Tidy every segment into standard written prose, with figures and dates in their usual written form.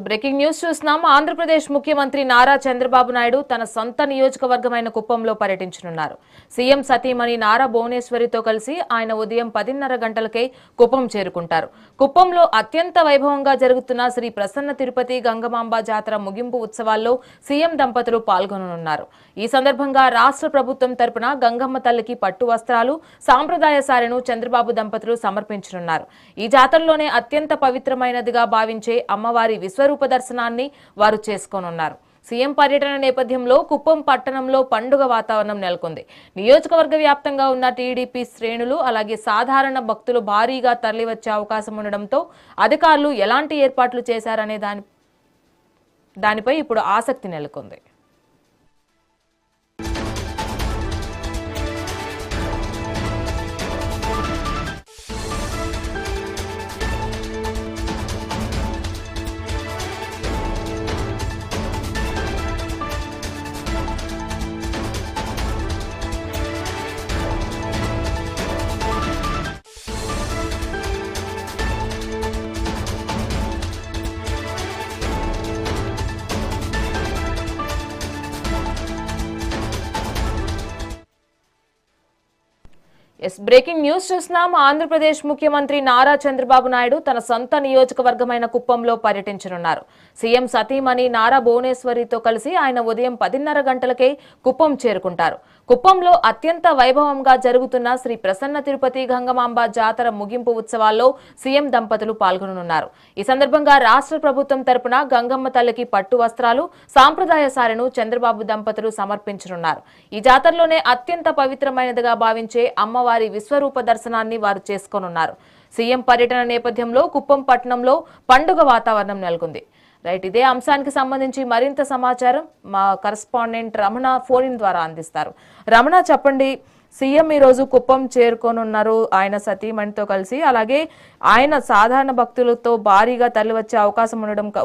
Breaking news చూస్తున్నాం. ఆంధ్రప్రదేశ్ ముఖ్యమంత్రి నారా చంద్రబాబు నాయుడు తన సొంత నియోజకవర్గమైన కుప్పంలో పర్యటించనున్నారు. సీఎం సతీమణి నారా భువనేశ్వరితో కలిసి ఆయన ఉదయం 10:30 గంటలకే కుప్పం చేరుకుంటారు. కుప్పంలో అత్యంత వైభవంగా జరుగుతున్న శ్రీ ప్రసన్న తిరుపతి గంగమాంబ జాతర ముగింపు ఉత్సవాల్లో సీఎం దంపతులు పాల్గొననున్నారు. ఈ సందర్భంగా రాష్ట్ర ప్రభుత్వం తరపున గంగమ్మ తల్లికి పట్టు వస్త్రాలు, సాంప్రదాయ సారెను చంద్రబాబు దంపతులు సమర్పించనున్నారు. ఈ జాతరలోనే అత్యంత పవిత్రమైనదిగా భావించే అమ్మవారి విశ్వరూప దర్శనాన్ని వారు చేసుకోనున్నారు. సీఎం పర్యటన నేపథ్యంలో కుప్పం పట్టణంలో పండుగ వాతావరణం నెలకొంది. నియోజకవర్గ వ్యాప్తంగా ఉన్న టీడీపీ శ్రేణులు అలాగే సాధారణ భక్తులు భారీగా తరలివచ్చే అవకాశం ఉండడంతో అధికారులు ఎలాంటి ఏర్పాట్లు చేశారనే దానిపై ఇప్పుడు ఆసక్తి నెలకొంది. బ్రేకింగ్ న్యూస్ చూస్తున్నాం. ఆంధ్రప్రదేశ్ ముఖ్యమంత్రి నారా చంద్రబాబు నాయుడు తన సొంత నియోజకవర్గమైన కుప్పంలో పర్యటించనున్నారు. సీఎం సతీమణి నారా భువనేశ్వరితో కలిసి ఆయన ఉదయం 10:30 గంటలకే కుప్పం చేరుకుంటారు. కుప్పంలో అత్యంత వైభవంగా జరుగుతున్న శ్రీ ప్రసన్న తిరుపతి గంగమాంబ జాతర ముగింపు ఉత్సవాల్లో సీఎం దంపతులు పాల్గొననున్నారు. ఈ సందర్భంగా రాష్ట్ర ప్రభుత్వం తరపున గంగమ్మ తల్లికి పట్టు వస్త్రాలు, సాంప్రదాయ సారెను చంద్రబాబు దంపతులు సమర్పించనున్నారు. ఈ జాతరలోనే అత్యంత పవిత్రమైనదిగా భావించే అమ్మవారి విశ్వరూప దర్శనాన్ని వారు చేసుకోనున్నారు. సీఎం పర్యటన నేపథ్యంలో కుప్పం పట్టణంలో పండుగ వాతావరణం నెలకొంది. ఇదే అంశానికి సంబంధించి మరింత సమాచారం మా కరెస్పాండెంట్ రమణ ఫోన్ ద్వారా అందిస్తారు. రమణ, చెప్పండి, సీఎం ఈరోజు కుప్పం చేరుకోనున్నారు ఆయన సతీమణితో కలిసి. అలాగే ఆయన సాధారణ భక్తులతో భారీగా తరలివచ్చే అవకాశం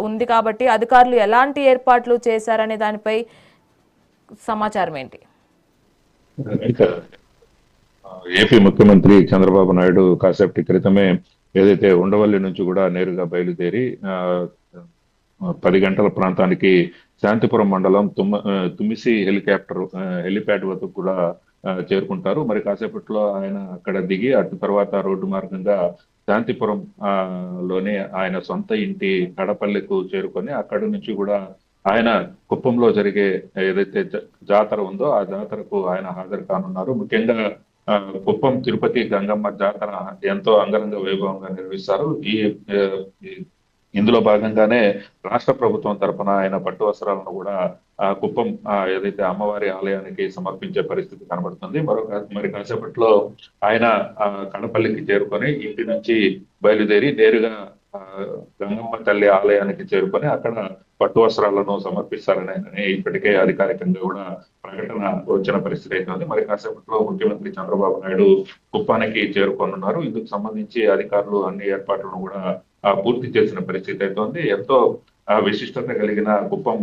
ఉంది కాబట్టి అధికారులు ఎలాంటి ఏర్పాట్లు చేశారనే దానిపై సమాచారం ఏంటి? ఏపీ ముఖ్యమంత్రి చంద్రబాబు నాయుడు కాసేపటి క్రితమే ఏదైతే ఉండవల్లి నుంచి కూడా నేరుగా బయలుదేరి 10 గంటల ప్రాంతానికి శాంతిపురం మండలం తుమ్మిసి హెలిప్యాడ్ వద్దకు కూడా చేరుకుంటారు. మరి కాసేపట్లో ఆయన అక్కడ దిగి అటు తర్వాత రోడ్డు మార్గంగా శాంతిపురం లోనే ఆయన సొంత ఇంటి కడపల్లికు చేరుకొని అక్కడి నుంచి కూడా ఆయన కుప్పంలో జరిగే ఏదైతే జాతర ఉందో ఆ జాతరకు ఆయన హాజరు కానున్నారు. ముఖ్యంగా కుప్పం తిరుపతి గంగమ్మ జాతర ఎంతో అంగరంగ వైభవంగా నిర్వహిస్తారు. ఇందులో భాగంగానే రాష్ట్ర ప్రభుత్వం తరఫున ఆయన పట్టు వస్త్రాలను కూడా కుప్పం ఏదైతే అమ్మవారి ఆలయానికి సమర్పించే పరిస్థితి కనబడుతుంది. మరి కాసేపట్లో ఆయన కడపల్లికి చేరుకొని ఇంటి నుంచి బయలుదేరి నేరుగా గంగమ్మ తల్లి ఆలయానికి చేరుకొని అక్కడ పట్టు వస్త్రాలను సమర్పిస్తారని ఇప్పటికే అధికారికంగా కూడా ప్రకటన వచ్చిన పరిస్థితి అయితే మరి కాసేపట్లో ముఖ్యమంత్రి చంద్రబాబు నాయుడు కుప్పానికి చేరుకోనున్నారు. ఇందుకు సంబంధించి అధికారులు అన్ని ఏర్పాట్లను కూడా పూర్తి చేసిన పరిస్థితి అయితే ఎంతో విశిష్టత కలిగిన కుప్పం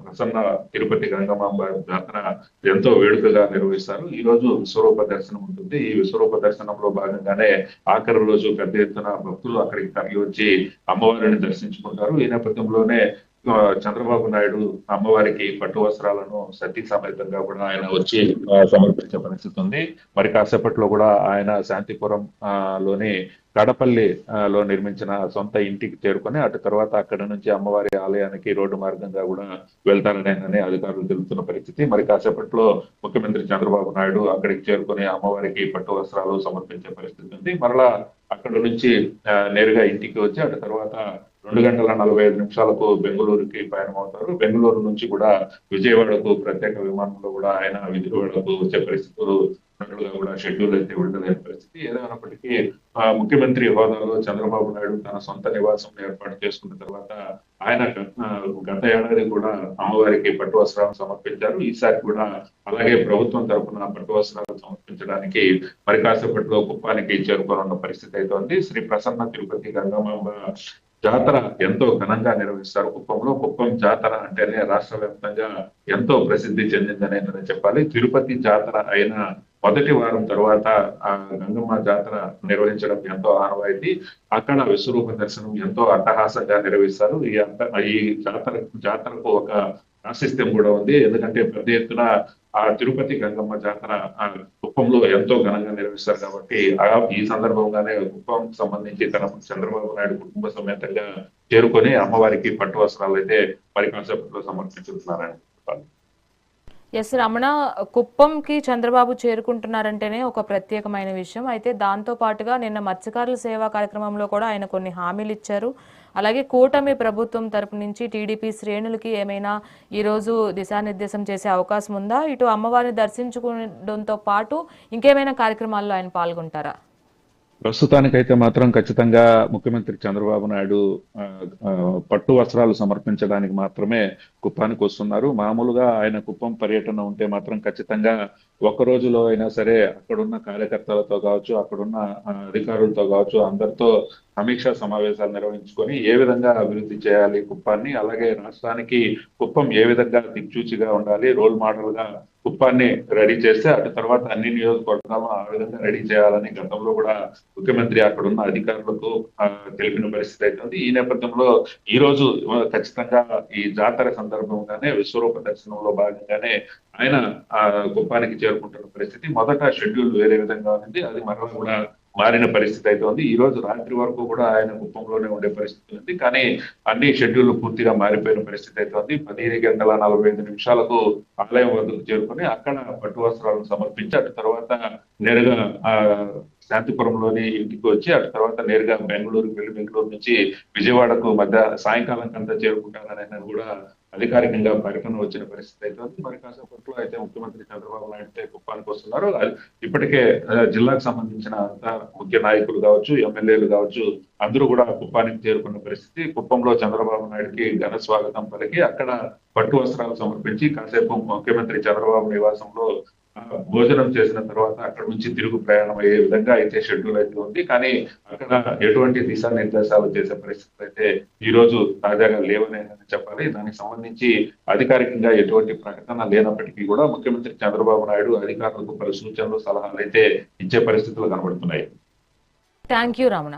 ప్రసన్న తిరుపతి గంగమాంబ జాతర ఎంతో వేడుకగా నిర్వహిస్తారు. ఈ రోజు విశ్వరూప దర్శనం ఉంటుంది. ఈ విశ్వరూప దర్శనంలో భాగంగానే ఆఖరి రోజు పెద్ద ఎత్తున భక్తులు అక్కడికి తరలి వచ్చి అమ్మవారిని దర్శించుకుంటారు. ఈ నేపథ్యంలోనే చంద్రబాబు నాయుడు అమ్మవారికి పట్టు వస్త్రాలను సతీ సమేతంగా కూడా ఆయన వచ్చి సమర్పించే పరిస్థితి ఉంది. మరి కాసేపట్లో కూడా ఆయన శాంతిపురం లోని కడపల్లిలో నిర్మించిన సొంత ఇంటికి చేరుకొని అటు తర్వాత అక్కడ నుంచి అమ్మవారి ఆలయానికి రోడ్డు మార్గంగా కూడా వెళ్తారని అధికారులు తెలుపుతున్న పరిస్థితి. మరి కాసేపట్లో ముఖ్యమంత్రి చంద్రబాబు నాయుడు అక్కడికి చేరుకొని అమ్మవారికి పట్టు వస్త్రాలు సమర్పించే పరిస్థితి ఉంది. మరలా అక్కడ నుంచి నేరుగా ఇంటికి వచ్చి అటు తర్వాత 2:45 బెంగళూరుకి పయనమవుతారు. బెంగళూరు నుంచి కూడా విజయవాడకు ప్రత్యేక విమానంలో కూడా ఆయన విజయవాడకు వచ్చే పరిస్థితులు కూడా షెడ్యూల్ అయితే విడుదలైన పరిస్థితి. ఏదైనప్పటికీ ముఖ్యమంత్రి హోదాలో చంద్రబాబు నాయుడు తన సొంత నివాసం ఏర్పాటు చేసుకున్న తర్వాత ఆయన గత ఏడాది కూడా అమ్మవారికి పట్టు వస్త్రాలను సమర్పించారు. ఈసారి కూడా అలాగే ప్రభుత్వం తరఫున పట్టు వస్త్రాలు సమర్పించడానికి మరి కాసేపట్లో కుప్పానికి చేరుకోనున్న పరిస్థితి అయితే ఉంది. శ్రీ ప్రసన్న తిరుపతి గంగమాంబ జాతర ఎంతో ఘనంగా నిర్వహిస్తారు కుప్పంలో. కుప్పం జాతర అంటేనే రాష్ట్ర వ్యాప్తంగా ఎంతో ప్రసిద్ధి చెందిందనే చెప్పాలి. తిరుపతి జాతర అయిన మొదటి వారం తర్వాత ఆ గంగమ్మ జాతర నిర్వహించడం ఎంతో ఆనవాయితీ. అక్కడ విశ్వరూప దర్శనం ఎంతో అట్టహాసంగా నిర్వహిస్తారు. ఈ జాతరకు ఒక ప్రాశస్త్యం కూడా ఉంది. ఎందుకంటే పెద్ద ఎత్తున ఆ తిరుపతి గంగమ్మ జాతర ఆ కుప్పంలో ఎంతో ఘనంగా నిర్వహిస్తారు కాబట్టి ఈ సందర్భంగానే కుప్పం సంబంధించి తన చంద్రబాబు నాయుడు కుటుంబ సమేతంగా చేరుకొని అమ్మవారికి పట్టు వస్త్రాలు అయితే మరి కాసేపట్లో సమర్పించుతున్నారని చెప్పాలి. ఎస్ రమణ, కుప్పంకి చంద్రబాబు చేరుకుంటున్నారంటేనే ఒక ప్రత్యేకమైన విషయం. అయితే దాంతో పాటుగా నిన్న మత్స్యకారుల సేవా కార్యక్రమంలో కూడా ఆయన కొన్ని హామీలు ఇచ్చారు. అలాగే కూటమి ప్రభుత్వం తరపు నుంచి టీడీపీ శ్రేణులకి ఏమైనా ఈరోజు దిశానిర్దేశం చేసే అవకాశం ఉందా? ఇటు అమ్మవారిని దర్శించుకోవడంతో పాటు ఇంకేమైనా కార్యక్రమాల్లో ఆయన పాల్గొంటారా? ప్రస్తుతానికైతే మాత్రం ఖచ్చితంగా ముఖ్యమంత్రి చంద్రబాబు నాయుడు పట్టు వస్త్రాలు సమర్పించడానికి మాత్రమే కుప్పానికి వస్తున్నారు. మామూలుగా ఆయన కుప్పం పర్యటన ఉంటే మాత్రం ఖచ్చితంగా ఒక్క రోజులో అయినా సరే అక్కడున్న కార్యకర్తలతో కావచ్చు, అక్కడున్న అధికారులతో కావచ్చు, అందరితో సమీక్షా సమావేశాలు నిర్వహించుకొని ఏ విధంగా అభివృద్ధి చేయాలి కుప్పాన్ని, అలాగే రాష్ట్రానికి కుప్పం ఏ విధంగా దిక్చూచిగా ఉండాలి, రోల్ మోడల్ గా కుప్పాన్ని రెడీ చేస్తే అటు తర్వాత అన్ని నియోజకవర్గాలను ఆ విధంగా రెడీ చేయాలని గతంలో కూడా ముఖ్యమంత్రి అక్కడున్న అధికారులకు తెలిపిన పరిస్థితి అవుతుంది. ఈ నేపథ్యంలో ఈ రోజు ఖచ్చితంగా ఈ జాతర సందర్భంగానే విశ్వరూప దర్శనంలో భాగంగానే ఆయన కుప్పానికి చేరుకుంటున్న పరిస్థితి. మొదట షెడ్యూల్ వేరే విధంగా ఉంది, అది మరలా కూడా మారిన పరిస్థితి అయితే ఉంది. ఈ రోజు రాత్రి వరకు కూడా ఆయన కుప్పంలోనే ఉండే పరిస్థితి ఉంది. కానీ అన్ని షెడ్యూల్ పూర్తిగా మారిపోయిన పరిస్థితి అయితే ఉంది. 10:45 ఆలయం వద్దకు చేరుకొని అక్కడ పట్టు వస్త్రాలను సమర్పించి అటు తర్వాత నేరుగా శాంతిపురంలోని ఇంటికి వచ్చి అటు తర్వాత నేరుగా బెంగళూరుకి వెళ్ళి బెంగళూరు నుంచి విజయవాడకు మధ్య సాయంకాలం కంతా చేరుకుంటానని కూడా అధికారికంగా ప్రకటన వచ్చిన పరిస్థితి అయితే ఉంది. మరి కాసేపట్లో అయితే ముఖ్యమంత్రి చంద్రబాబు నాయుడు కుప్పానికి వస్తున్నారు. ఇప్పటికే జిల్లాకు సంబంధించిన అంతా ముఖ్య నాయకులు కావచ్చు, ఎమ్మెల్యేలు కావచ్చు, అందరూ కూడా కుప్పానికి చేరుకున్న పరిస్థితి. కుప్పంలో చంద్రబాబు నాయుడుకి ఘన స్వాగతం పలికి అక్కడ పట్టు వస్త్రాలు సమర్పించి కాసేపు ముఖ్యమంత్రి చంద్రబాబు నివాసంలో భోజనం చేసిన తర్వాత అక్కడ నుంచి తిరుగు ప్రయాణం అయ్యే విధంగా అయితే షెడ్యూల్ అయితే ఉంది. కానీ అక్కడ ఎటువంటి దిశానిర్దేశాలు చేసే పరిస్థితులు అయితే ఈ రోజు తాజాగా లేవని చెప్పాలి. దానికి సంబంధించి అధికారికంగా ఎటువంటి ప్రకటన లేనప్పటికీ కూడా ముఖ్యమంత్రి చంద్రబాబు నాయుడు అధికారులకు పలు సూచనలు, సలహాలు అయితే ఇచ్చే పరిస్థితులు కనబడుతున్నాయి. Thank you Ramana.